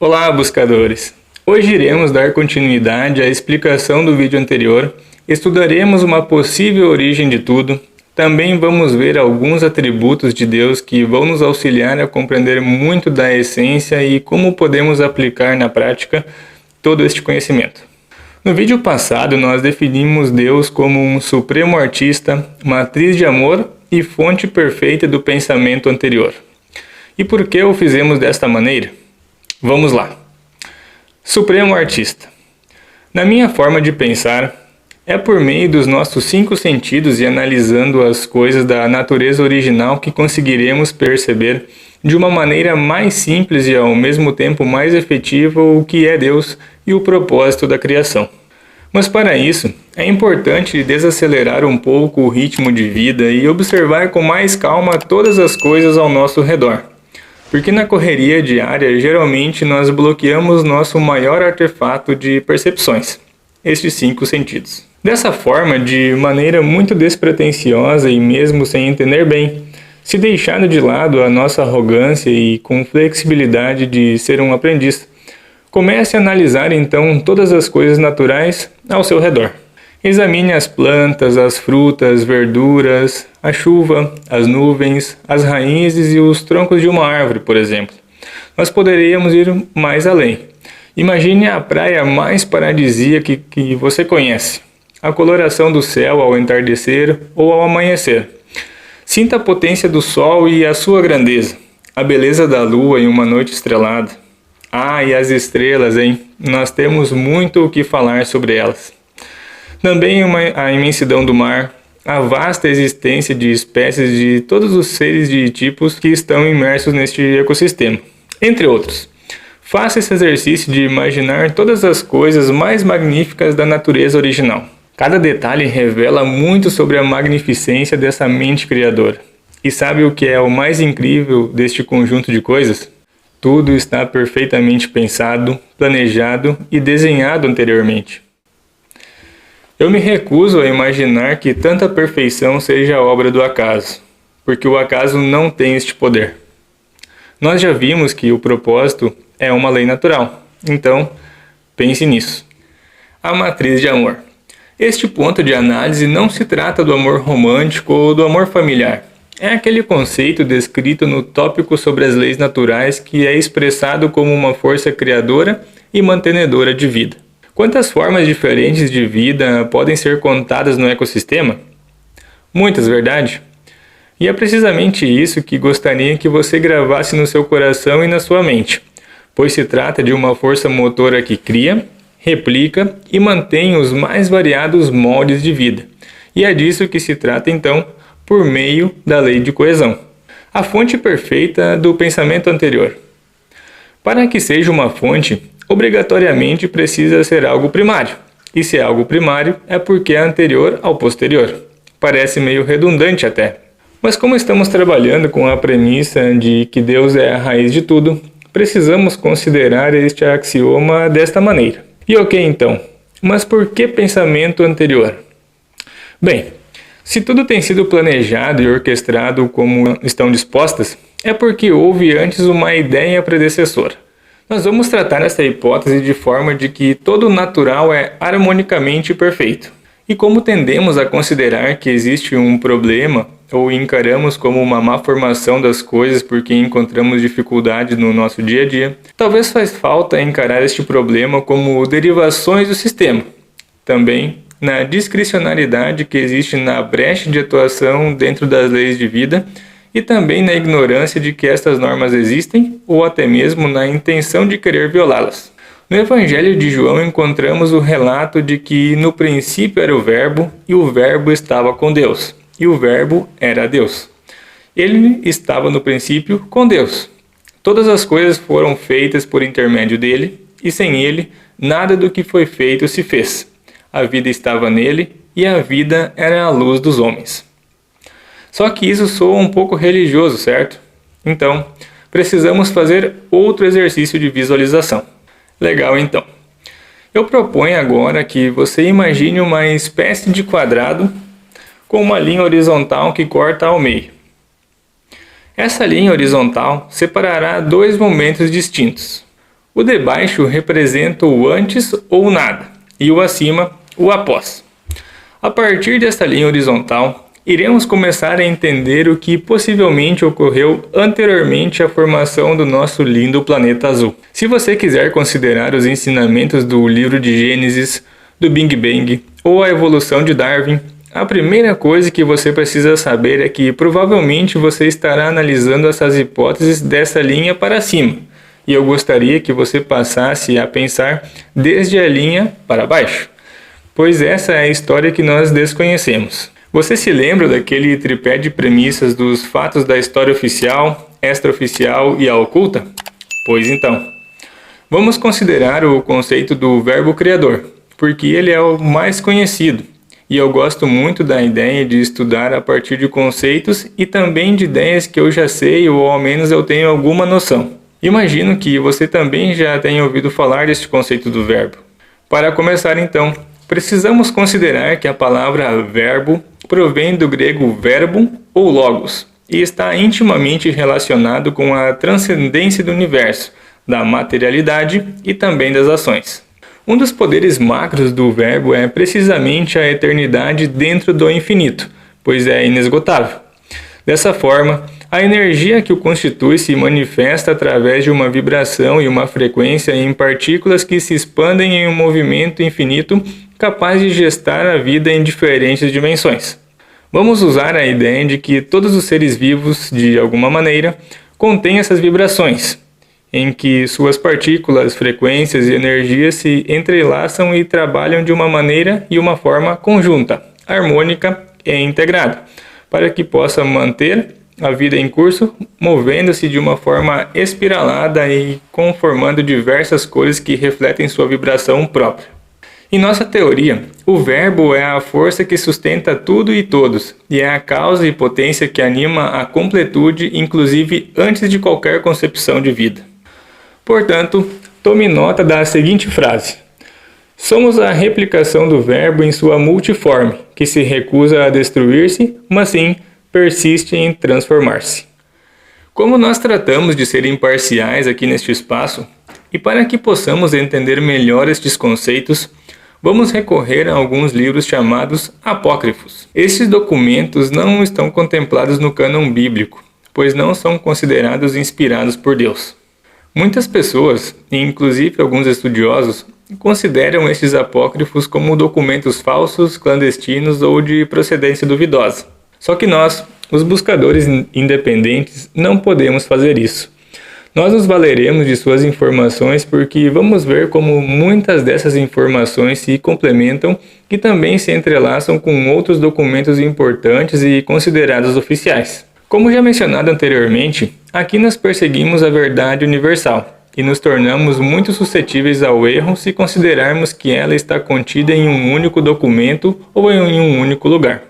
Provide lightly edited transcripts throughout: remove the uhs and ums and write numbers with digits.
Olá, buscadores! Hoje iremos dar continuidade à explicação do vídeo anterior, estudaremos uma possível origem de tudo, também vamos ver alguns atributos de Deus que vão nos auxiliar a compreender muito da essência e como podemos aplicar na prática todo este conhecimento. No vídeo passado, nós definimos Deus como um supremo artista, matriz de amor e fonte perfeita do pensamento anterior. E por que o fizemos desta maneira? Vamos lá. Supremo artista. Na minha forma de pensar, é por meio dos nossos 5 sentidos e analisando as coisas da natureza original que conseguiremos perceber de uma maneira mais simples e ao mesmo tempo mais efetiva o que é Deus e o propósito da criação. Mas para isso, é importante desacelerar um pouco o ritmo de vida e observar com mais calma todas as coisas ao nosso redor. Porque na correria diária, geralmente nós bloqueamos nosso maior artefato de percepções, estes 5 sentidos. Dessa forma, de maneira muito despretensiosa e mesmo sem entender bem, se deixando de lado a nossa arrogância e com flexibilidade de ser um aprendiz, comece a analisar então todas as coisas naturais ao seu redor. Examine as plantas, as frutas, verduras, a chuva, as nuvens, as raízes e os troncos de uma árvore, por exemplo. Nós poderíamos ir mais além. Imagine a praia mais paradisíaca que você conhece. A coloração do céu ao entardecer ou ao amanhecer. Sinta a potência do sol e a sua grandeza. A beleza da lua em uma noite estrelada. Ah, e as estrelas, hein? Nós temos muito o que falar sobre elas. Também a imensidão do mar, a vasta existência de espécies de todos os seres de tipos que estão imersos neste ecossistema, entre outros. Faça esse exercício de imaginar todas as coisas mais magníficas da natureza original. Cada detalhe revela muito sobre a magnificência dessa mente criadora. E sabe o que é o mais incrível deste conjunto de coisas? Tudo está perfeitamente pensado, planejado e desenhado anteriormente. Eu me recuso a imaginar que tanta perfeição seja obra do acaso, porque o acaso não tem este poder. Nós já vimos que o propósito é uma lei natural, então pense nisso. A matriz de amor. Este ponto de análise não se trata do amor romântico ou do amor familiar. É aquele conceito descrito no tópico sobre as leis naturais que é expressado como uma força criadora e mantenedora de vida. Quantas formas diferentes de vida podem ser contadas no ecossistema? Muitas, verdade? E é precisamente isso que gostaria que você gravasse no seu coração e na sua mente, pois se trata de uma força motora que cria, replica e mantém os mais variados moldes de vida. E é disso que se trata então, por meio da lei de coesão. A fonte perfeita do pensamento anterior. Para que seja uma fonte, obrigatoriamente precisa ser algo primário. E se é algo primário, é porque é anterior ao posterior. Parece meio redundante até. Mas como estamos trabalhando com a premissa de que Deus é a raiz de tudo, precisamos considerar este axioma desta maneira. E ok então, mas por que pensamento anterior? Bem, se tudo tem sido planejado e orquestrado como estão dispostas, é porque houve antes uma ideia predecessora. Nós vamos tratar essa hipótese de forma de que todo natural é harmonicamente perfeito. E como tendemos a considerar que existe um problema ou encaramos como uma má formação das coisas porque encontramos dificuldade no nosso dia a dia, talvez faz falta encarar este problema como derivações do sistema. Também na discricionariedade que existe na brecha de atuação dentro das leis de vida e também na ignorância de que estas normas existem ou até mesmo na intenção de querer violá-las. No Evangelho de João encontramos o relato de que no princípio era o Verbo e o Verbo estava com Deus e o Verbo era Deus. Ele estava no princípio com Deus. Todas as coisas foram feitas por intermédio dele e sem ele nada do que foi feito se fez. A vida estava nele e a vida era a luz dos homens. Só que isso soa um pouco religioso, certo? Então, precisamos fazer outro exercício de visualização. Legal, então. Eu proponho agora que você imagine uma espécie de quadrado com uma linha horizontal que corta ao meio. Essa linha horizontal separará dois momentos distintos. O de baixo representa o antes ou nada, e o acima, o após. A partir desta linha horizontal, iremos começar a entender o que possivelmente ocorreu anteriormente à formação do nosso lindo planeta azul. Se você quiser considerar os ensinamentos do livro de Gênesis, do Big Bang ou a evolução de Darwin, a primeira coisa que você precisa saber é que provavelmente você estará analisando essas hipóteses dessa linha para cima, e eu gostaria que você passasse a pensar desde a linha para baixo, pois essa é a história que nós desconhecemos. Você se lembra daquele tripé de premissas dos fatos da história oficial, extraoficial e a oculta? Pois então, vamos considerar o conceito do verbo criador, porque ele é o mais conhecido, e eu gosto muito da ideia de estudar a partir de conceitos e também de ideias que eu já sei ou ao menos eu tenho alguma noção. Imagino que você também já tenha ouvido falar deste conceito do verbo. Para começar então, precisamos considerar que a palavra verbo provém do grego verbum ou logos e está intimamente relacionado com a transcendência do universo, da materialidade e também das ações. Um dos poderes macros do verbo é precisamente a eternidade dentro do infinito, pois é inesgotável. Dessa forma, a energia que o constitui se manifesta através de uma vibração e uma frequência em partículas que se expandem em um movimento infinito capaz de gestar a vida em diferentes dimensões. Vamos usar a ideia de que todos os seres vivos, de alguma maneira, contêm essas vibrações, em que suas partículas, frequências e energias se entrelaçam e trabalham de uma maneira e uma forma conjunta, harmônica e integrada, para que possa manter a vida em curso, movendo-se de uma forma espiralada e conformando diversas cores que refletem sua vibração própria. Em nossa teoria, o verbo é a força que sustenta tudo e todos, e é a causa e potência que anima a completude, inclusive antes de qualquer concepção de vida. Portanto, tome nota da seguinte frase: somos a replicação do verbo em sua multiforme, que se recusa a destruir-se, mas sim persiste em transformar-se. Como nós tratamos de ser imparciais aqui neste espaço, e para que possamos entender melhor estes conceitos, vamos recorrer a alguns livros chamados apócrifos. Estes documentos não estão contemplados no cânon bíblico, pois não são considerados inspirados por Deus. Muitas pessoas, e inclusive alguns estudiosos, consideram estes apócrifos como documentos falsos, clandestinos ou de procedência duvidosa. Só que nós, os buscadores independentes, não podemos fazer isso. Nós nos valeremos de suas informações porque vamos ver como muitas dessas informações se complementam e também se entrelaçam com outros documentos importantes e considerados oficiais. Como já mencionado anteriormente, aqui nós perseguimos a verdade universal e nos tornamos muito suscetíveis ao erro se considerarmos que ela está contida em um único documento ou em um único lugar.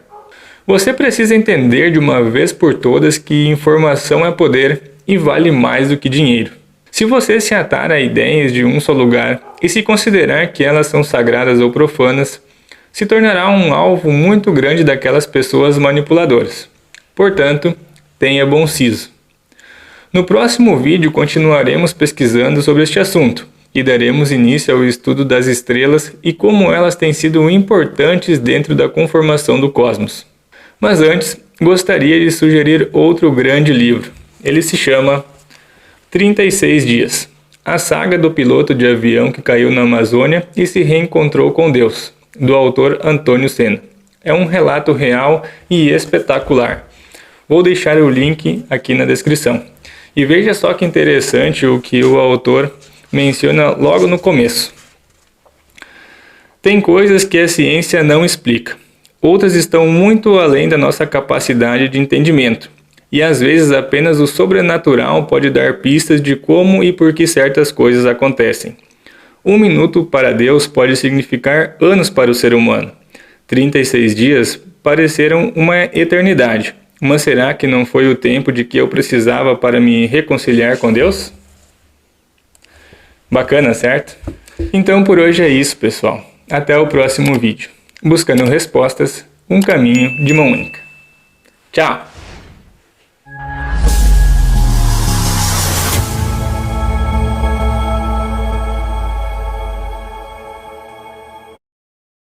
Você precisa entender de uma vez por todas que informação é poder e vale mais do que dinheiro. Se você se atar a ideias de um só lugar e se considerar que elas são sagradas ou profanas, se tornará um alvo muito grande daquelas pessoas manipuladoras. Portanto, tenha bom siso. No próximo vídeo continuaremos pesquisando sobre este assunto e daremos início ao estudo das estrelas e como elas têm sido importantes dentro da conformação do cosmos. Mas antes, gostaria de sugerir outro grande livro. Ele se chama 36 Dias, a saga do piloto de avião que caiu na Amazônia e se reencontrou com Deus, do autor Antônio Senna. É um relato real e espetacular. Vou deixar o link aqui na descrição. E veja só que interessante o que o autor menciona logo no começo. Tem coisas que a ciência não explica. Outras estão muito além da nossa capacidade de entendimento. E às vezes apenas o sobrenatural pode dar pistas de como e por que certas coisas acontecem. 1 minuto para Deus pode significar anos para o ser humano. 36 dias pareceram uma eternidade. Mas será que não foi o tempo de que eu precisava para me reconciliar com Deus? Bacana, certo? Então por hoje é isso, pessoal. Até o próximo vídeo. Buscando respostas, um caminho de mão única. Tchau!